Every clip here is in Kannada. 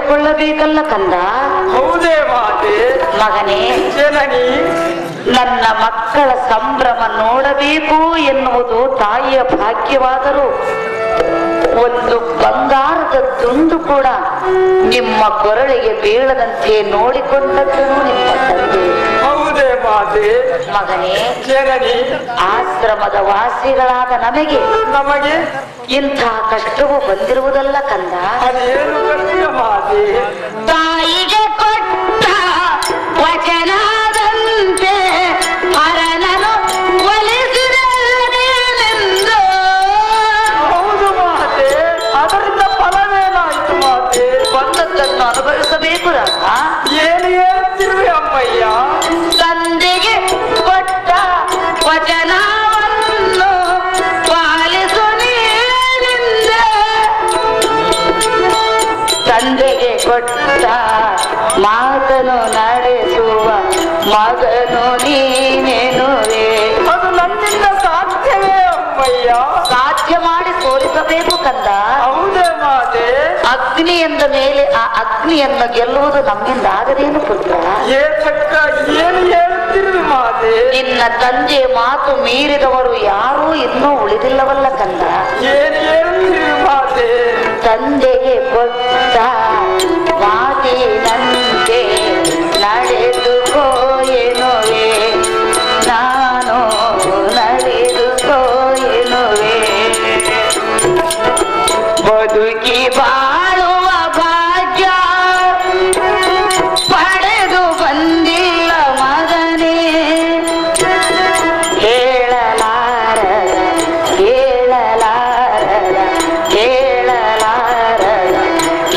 ಪಡೆದುಕೊಳ್ಳಬೇಕಲ್ಲ ಕಂದ. ಹೌದೇ ಮಾತೆ? ಮಗನೇ, ಜನನಿ, ನನ್ನ ಮಕ್ಕಳ ಸಂಭ್ರಮ ನೋಡಬೇಕು ಎನ್ನುವುದು ತಾಯಿಯ ಭಾಗ್ಯವಾದರೂ ಒಂದು ಬಂಗಾರದ ತುಂಡು ಕೂಡ ನಿಮ್ಮ ಕೊರಳಿಗೆ ಬೀಳದಂತೆ ನೋಡಿಕೊಂಡದ್ದನು ನಿಮ್ಮ ತಂದೆ. ಹೌದೇ ಮಾತೆ? ಮಗನೇ, ಜನನಿ, ಆಶ್ರಮದ ವಾಸಿಗಳಾದ ನಮಗೆ ಇಂಥ ಕಷ್ಟವು ಬಂದಿರುವುದಲ್ಲ ಕಂದ. ಅದೇನು ಕಷ್ಟ ಮಾತೆ? ತಾಯಿಗೆ ಕೊಟ್ಟ ವಚನದಂತೆ ಹರನನು ಒಲಿಸಿದನೆಂದು. ಹೌದು ಮಾತೆ, ಅದರಿಂದ ಫಲವೇನಾಯ್ತು ಮಾತೆ? ಬಂದದ್ದನ್ನು ಅನುಭವಿಸಬೇಕು ರಾಮ. ಏನು ಹೇಳ್ತಿರುವೆ ಅಮ್ಮಯ್ಯ? ತಂದೆಗೆ ಕೊಟ್ಟ ವಚನವನ್ನು ಪಾಲಿಸು ನೀನೆಂದೆ. ತಂದೆಗೆ ಕೊಟ್ಟ ಮಾತನು ನಡೆಸುವ ಮಗನು ನೀನೆನುವೆ. ಅದು ನನ್ನಿಂದ ಸಾಧ್ಯವೇ ಅಮ್ಮಯ್ಯ? ಸಾಧ್ಯ ಮಾಡಿ ತೋರಿಸಬೇಕು ಕಂದ. ಹೌದೇ ಮಾತೆ? ಅಗ್ನಿ ಎಂದ ಮೇಲೆ ಆ ಅಗ್ನಿಯನ್ನು ಗೆಲ್ಲುವುದು ನಮ್ಮಿಂದ ಆಗದೇನು ಪುತ್ರ. ಏತಕ್ಕ ಏನು ಹೇಳ್ತಿರುವೆ ಮಾತೆ? ನಿನ್ನ ತಂದೆ ಮಾತು ಮೀರಿದವರು ಯಾರೂ ಇನ್ನೂ ಉಳಿದಿಲ್ಲವಲ್ಲ ಕಂದ. ಏನು ಹೇಳ್ತಿರುವೆ ಮಾತೆ? ತಂದೆಗೆ ಕೊಟ್ಟ ಮಾತಿನಂತೆ ನಡೆದುಕೋ ಎನ್ನುವೆ, ನಾನು ನಡೆದುಕೋ ಎನ್ನುವೆ. ಬದುಕಿ ಬಾಳುವ ಭಾಗ್ಯ ಪಡೆದು ಬಂದಿಲ್ಲ ಮಗನೇ. ಹೇಳಲಾರದ ಹೇಳಲಾರದ ಹೇಳಲಾರದ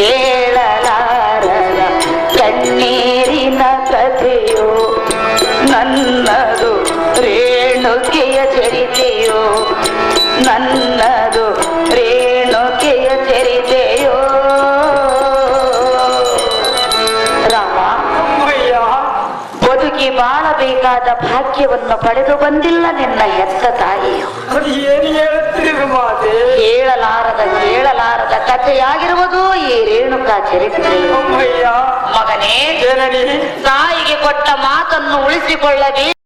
ಹೇಳಲಾರದ ಕಣ್ಣೀರಿನ ಕಥೆಯೋ ನನ್ನದು, ರೇಣುಕೆಯ ಚರಿತೆಯೋ ನನ್ನದು, ರೇಣುಕೆಯ ಚರಿತೆಯೋ. ರಾಮ, ಅಮ್ಮಯ್ಯ, ಬದುಕಿ ಬಾಳಬೇಕಾದ ಭಾಗ್ಯವನ್ನು ಪಡೆದು ಬಂದಿಲ್ಲ ನಿನ್ನ ಹೆತ್ತ ತಾಯಿಯು. ಅದು ಏನು ಹೇಳ್ತಿರುವೆ ಮಾತೆ? ಕೇಳಲಾರದ ಕಥೆಯಾಗಿರುವುದು ಈ ರೇಣುಕಾ ಚರಿತ್ರೆ. ಅಮ್ಮಯ್ಯ, ಮಗನೇ, ಜನನಿ, ತಾಯಿಗೆ ಕೊಟ್ಟ ಮಾತನ್ನು ಉಳಿಸಿಕೊಳ್ಳಬೇಕು.